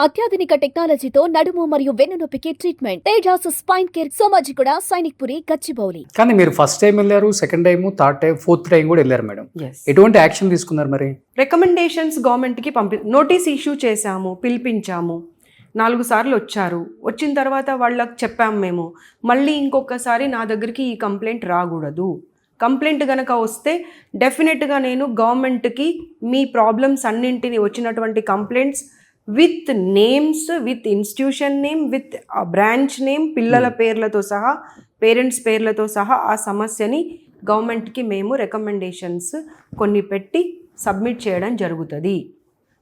అత్యాధునిక టెక్నాలజీతో నడుము మరియు వెన్నునొప్పికి treatment. Tejas spine care, Somajiguda, Sainikpuri, Gachibowli. కానీ మీరు ఫస్ట్ టైం వెళ్ళారు, second time, third time, fourth time కూడా వెళ్ళారు మేడం. ఎటువంటి యాక్షన్ తీసుకున్నారు మరి? రికమెండేషన్స్ గవర్నమెంట్కి నోటీస్ ఇష్యూ చేశాము, పిలిపించాము. 4 సార్లు వచ్చారు. వచ్చిన తర్వాత వాళ్ళకి చెప్పాము మేము, మళ్ళీ ఇంకొకసారి నా దగ్గరికి ఈ కంప్లైంట్ రాకూడదు. కంప్లైంట్ కనుక వస్తే డెఫినెట్గా నేను గవర్నమెంట్కి మీ ప్రాబ్లమ్స్ అన్నింటినీ వచ్చినటువంటి complaints with names, with institution name, with branch name, పిల్లల పేర్లతో సహా, పేరెంట్స్ పేర్లతో సహా ఆ సమస్యని గవర్నమెంట్కి మేము రికమెండేషన్స్ కొన్ని పెట్టి సబ్మిట్ చేయడం జరుగుతుంది.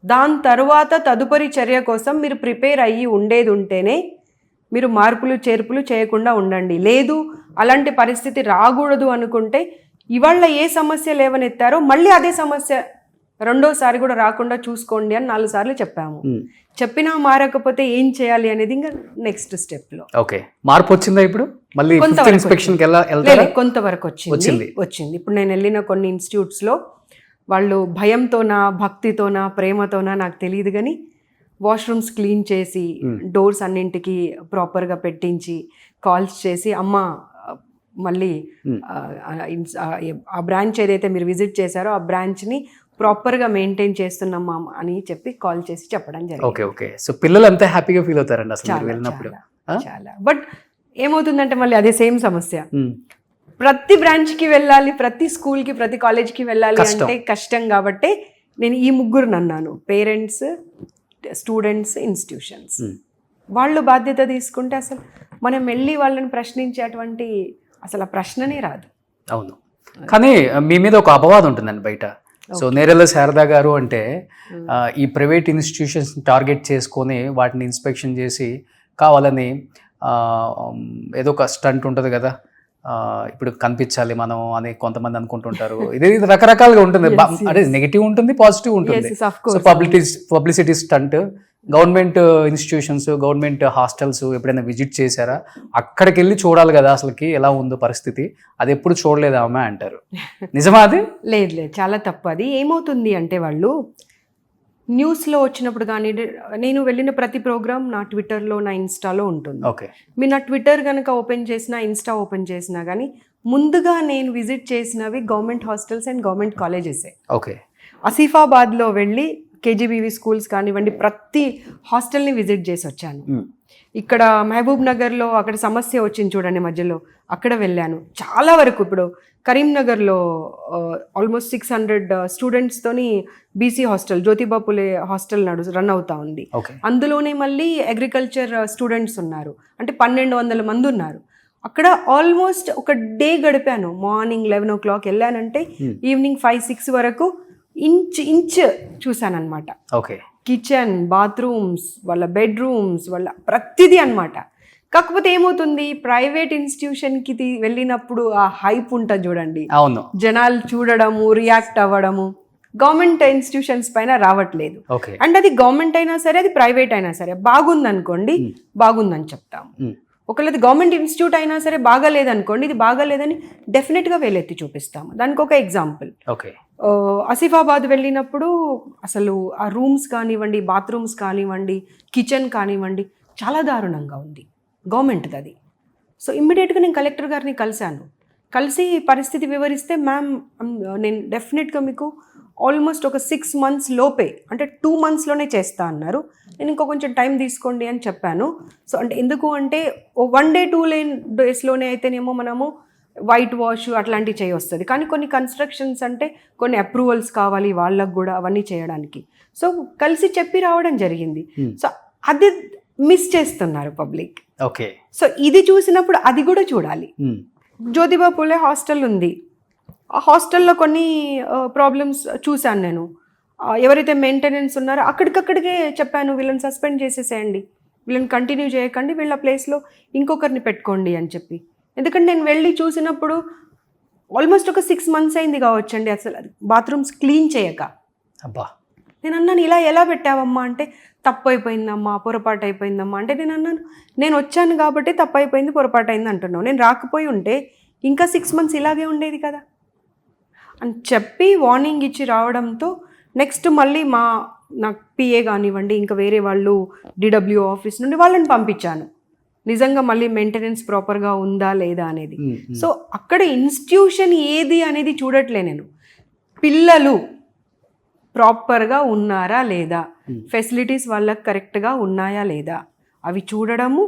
దాని తర్వాత తదుపరి చర్య కోసం మీరు ప్రిపేర్ అయ్యి ఉండేది ఉంటేనే మీరు మార్పులు చేర్పులు చేయకుండా ఉండండి. లేదు అలాంటి పరిస్థితి రాకూడదు అనుకుంటే ఇవాళ ఏ సమస్య లేవనెత్తారో మళ్ళీ అదే సమస్య రెండోసారి కూడా రాకుండా చూసుకోండి అని 4 సార్లు చెప్పాము. చెప్పినా మారకపోతే ఏం చేయాలి అనేది ఇంకా నెక్స్ట్ స్టెప్ లో. ఓకే, మార్పు వచ్చిందా ఇప్పుడు? మళ్ళీ కొంతవరకు వచ్చింది. ఇప్పుడు నేను వెళ్ళిన కొన్ని ఇన్స్టిట్యూట్స్ లో వాళ్ళు భయంతోనా, భక్తితోనా, ప్రేమతోనా నాకు తెలియదు, కానీ వాష్రూమ్స్ క్లీన్ చేసి డోర్స్ అన్నింటికి ప్రాపర్గా పెట్టించి కాల్స్ చేసి, అమ్మ మళ్ళీ ఆ బ్రాంచ్ ఏదైతే మీరు విజిట్ చేశారో ఆ బ్రాంచ్ని ప్రాపర్గా మెయింటైన్ చేస్తున్నామా అని చెప్పి కాల్ చేసి చెప్పడం జరిగింది. Okay okay. సో పిల్లలు అంతా హ్యాపీగా ఫీల్ అవుతారండి అసలు వెళ్ళినప్పుడు? చాలా. బట్ ఏమవుతుందంటే మళ్ళీ అదే సేమ్ సమస్య. ప్రతి బ్రాంచ్కి వెళ్ళాలి, ప్రతి స్కూల్కి, ప్రతి కాలేజ్కి వెళ్ళాలి అంటే కష్టం. కాబట్టి నేను ఈ 3 అన్నాను, పేరెంట్స్, స్టూడెంట్స్, ఇన్స్టిట్యూషన్స్. వాళ్ళు బాధ్యత తీసుకుంటే అసలు మనం వెళ్ళి వాళ్ళని ప్రశ్నించేటువంటి అసలు ఆ ప్రశ్ననే రాదు. అవును, కానీ మీ మీద ఒక అపవాదం ఉంటుందండి బయట. సో నేరెళ్ళ శారదా గారు అంటే ఈ ప్రైవేట్ ఇన్స్టిట్యూషన్స్ టార్గెట్ చేసుకొని వాటిని ఇన్స్పెక్షన్ చేసి కావాలని ఏదో ఒక స్టంట్ ఉంటుంది కదా, ఇప్పుడు కనిపించాలి మనం అని కొంతమంది అనుకుంటుంటారు. ఇది రకరకాలుగా ఉంటుంది. అంటే నెగిటివ్ ఉంటుంది, పాజిటివ్ ఉంటుంది. So publicity stunt. Government institutions, government hostels ఎప్పుడైనా విజిట్ చేశారా? అక్కడికి వెళ్ళి చూడాలి కదా అసలుకి ఎలా ఉందో పరిస్థితి, అది ఎప్పుడు చూడలేదా అమ్మ అంటారు. నిజమా అది? లేదు, చాలా తప్పు. అది ఏమవుతుంది అంటే వాళ్ళు న్యూస్లో వచ్చినప్పుడు కానీ, నేను వెళ్ళిన ప్రతి ప్రోగ్రామ్ నా ట్విట్టర్లో, నా ఇన్స్టాలో ఉంటుంది. ఓకే, మీరు నా ట్విట్టర్ కనుక ఓపెన్ చేసినా, ఇన్స్టా ఓపెన్ చేసినా కానీ ముందుగా నేను విజిట్ చేసినవి గవర్నమెంట్ హాస్టల్స్ అండ్ గవర్నమెంట్ కాలేజెసే. ఓకే, ఆసిఫాబాద్లో వెళ్ళి కేజీబీవీ స్కూల్స్ కానివ్వండి, ప్రతి హాస్టల్ని విజిట్ చేసి వచ్చాను. ఇక్కడ మహబూబ్ నగర్లో అక్కడ సమస్య వచ్చింది చూడండి మధ్యలో, అక్కడ వెళ్ళాను. చాలా వరకు ఇప్పుడు కరీంనగర్లో almost 600 స్టూడెంట్స్తోని BC hostel, Jyotiba Phule hostel run అవుతా ఉంది. అందులోనే మళ్ళీ అగ్రికల్చర్ స్టూడెంట్స్ ఉన్నారు, అంటే 1200 మంది ఉన్నారు. అక్కడ ఆల్మోస్ట్ ఒక డే గడిపాను. మార్నింగ్ 11 o'clock వెళ్ళానంటే ఈవినింగ్ 5-6 వరకు ఇంచ్ చూశానమాట. ఓకే, కిచెన్, బాత్రూమ్స్, వాళ్ళ బెడ్రూమ్స్, వాళ్ళ ప్రతిదీ అనమాట. కాకపోతే ఏమవుతుంది, ప్రైవేట్ ఇన్స్టిట్యూషన్కి వెళ్ళినప్పుడు ఆ హైప్ ఉంటుంది చూడండి, అవును, జనాలు చూడడము, రియాక్ట్ అవ్వడము గవర్నమెంట్ ఇన్స్టిట్యూషన్స్ పైన రావట్లేదు. ఓకే, అండ్ అది గవర్నమెంట్ అయినా సరే, అది ప్రైవేట్ అయినా సరే, బాగుందనుకోండి బాగుందని చెప్తాము. ఒకవేళ గవర్నమెంట్ ఇన్స్టిట్యూట్ అయినా సరే బాగాలేదనుకోండి, ఇది బాగాలేదని డెఫినెట్గా వేలెత్తి చూపిస్తాము. దానికి ఒక ఎగ్జాంపుల్, ఓకే, ఆసిఫాబాద్ వెళ్ళినప్పుడు అసలు ఆ రూమ్స్ కానివ్వండి, బాత్రూమ్స్ కానివ్వండి, కిచెన్ కానివ్వండి, చాలా దారుణంగా ఉంది గవర్నమెంట్ది అది. సో ఇమ్మీడియట్గా నేను కలెక్టర్ గారిని కలిసి పరిస్థితి వివరిస్తే, మ్యామ్ నేను డెఫినెట్గా మీకు ఆల్మోస్ట్ ఒక 6 months లోపే, అంటే 2 monthsలోనే చేస్తా అన్నారు. నేను ఇంకో కొంచెం టైం తీసుకోండి అని చెప్పాను. సో అంటే ఎందుకు అంటే 1 day 2 daysలోనే అయితేనేమో మనము వైట్ వాష్ అట్లాంటివి చేయొస్తుంది, కానీ కొన్ని కన్స్ట్రక్షన్స్ అంటే కొన్ని అప్రూవల్స్ కావాలి వాళ్ళకు కూడా, అవన్నీ చేయడానికి. సో కలిసి చెప్పి రావడం జరిగింది. సో అది మిస్ చేస్తున్నారు పబ్లిక్. ఓకే, సో ఇది చూసినప్పుడు అది కూడా చూడాలి. జ్యోతిబా పులే హాస్టల్ ఉంది, ఆ హాస్టల్లో కొన్ని ప్రాబ్లమ్స్ చూశాను నేను. ఎవరైతే మెయింటెనెన్స్ ఉన్నారో అక్కడికక్కడికే చెప్పాను, వీళ్ళని సస్పెండ్ చేసేసేయండి, వీళ్ళని కంటిన్యూ చేయకండి, వీళ్ళ ప్లేస్లో ఇంకొకరిని పెట్టుకోండి అని చెప్పి. ఎందుకంటే నేను వెళ్ళి చూసినప్పుడు ఆల్మోస్ట్ ఒక 6 months అయింది కావచ్చండి అసలు బాత్రూమ్స్ క్లీన్ చేయక. అబ్బా, నేను అన్నాను, ఇలా ఎలా పెట్టావమ్మా అంటే, తప్పు అయిపోయిందమ్మా, పొరపాటు అయిపోయిందమ్మా అంటే. నేను అన్నాను, నేను వచ్చాను కాబట్టి తప్పు అయిపోయింది, పొరపాటు అయింది అంటున్నావు, నేను రాకపోయి ఉంటే ఇంకా 6 months ఇలాగే ఉండేది కదా అని చెప్పి వార్నింగ్ ఇచ్చి రావడంతో నెక్స్ట్ మళ్ళీ మా నాకు పిఏ కానివ్వండి, ఇంకా వేరే వాళ్ళు డిడబ్ల్యూ ఆఫీస్ నుండి వాళ్ళని పంపించాను, నిజంగా మళ్ళీ మెయింటెనెన్స్ ప్రాపర్గా ఉందా లేదా అనేది. సో అక్కడ ఇన్స్టిట్యూషన్ ఏది అనేది చూడట్లే నేను, పిల్లలు ప్రాపర్గా ఉన్నారా లేదా, ఫెసిలిటీస్ వాళ్ళకి కరెక్ట్గా ఉన్నాయా లేదా అవి చూడడము,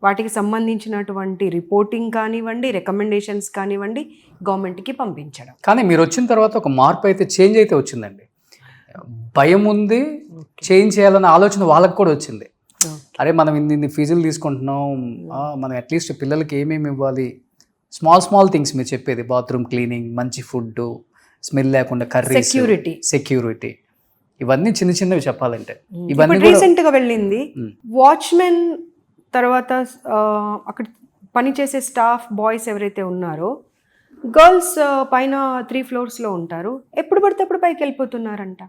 వాటికి సంబంధించినటువంటి రిపోర్టింగ్ కానివ్వండి, రికమెండేషన్స్ కానివ్వండి గవర్నమెంట్కి పంపించడం. కానీ మీరు వచ్చిన తర్వాత ఒక మార్పు అయితే, చేంజ్ అయితే వచ్చిందండి. భయం ఉంది, చేంజ్ చేయాలన్న ఆలోచన వాళ్ళకి కూడా వచ్చింది. అరే మనం ఇన్ని ఫీజులు తీసుకుంటున్నాం, మనం అట్లీస్ట్ పిల్లలకి ఏమేమి ఇవ్వాలి, స్మాల్ థింగ్స్ మీరు చెప్పేది, బాత్రూమ్ క్లీనింగ్, మంచి ఫుడ్, స్మెల్ లేకుండా కర్రీ, సెక్యూరిటీ, ఇవన్నీ చిన్న చిన్నవి చెప్పాలంటే. ఇవన్నీ రీసెంట్గా వెళ్ళింది వాచ్మెన్ తర్వాత అక్కడ పనిచేసే స్టాఫ్ బాయ్స్ ఎవరైతే ఉన్నారో, గర్ల్స్ పైన 3 ఫ్లోర్స్లో ఉంటారు, ఎప్పుడు పడితే అప్పుడు పైకి వెళ్ళిపోతున్నారంట.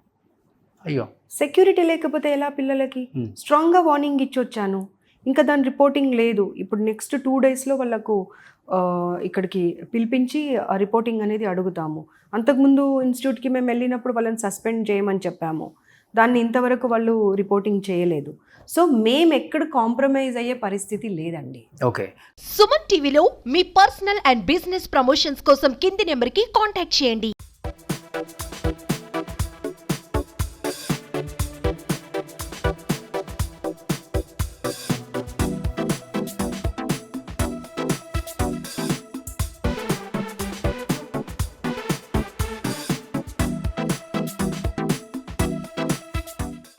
అయ్యో, సెక్యూరిటీ లేకపోతే ఎలా పిల్లలకి? స్ట్రాంగ్గా వార్నింగ్ ఇచ్చొచ్చాను, ఇంకా దాని రిపోర్టింగ్ లేదు. ఇప్పుడు నెక్స్ట్ 2 డేస్లో వాళ్ళకు ఇక్కడికి పిలిపించి రిపోర్టింగ్ అనేది అడుగుతాము. అంతకుముందు ఇన్స్టిట్యూట్కి మేము వెళ్ళినప్పుడు వాళ్ళని సస్పెండ్ చేయమని చెప్పాము, దాన్ని ఇంతవరకు వాళ్ళు రిపోర్టింగ్ చేయలేదు. సో మేము ఎక్కడ కాంప్రమైజ్ అయ్యే పరిస్థితి లేదండి. ఓకే. సుమన్ టీవీలో మీ పర్సనల్ అండ్ బిజినెస్ ప్రమోషన్స్ కోసం కింది నెంబర్కి కాంటాక్ట్ చేయండి.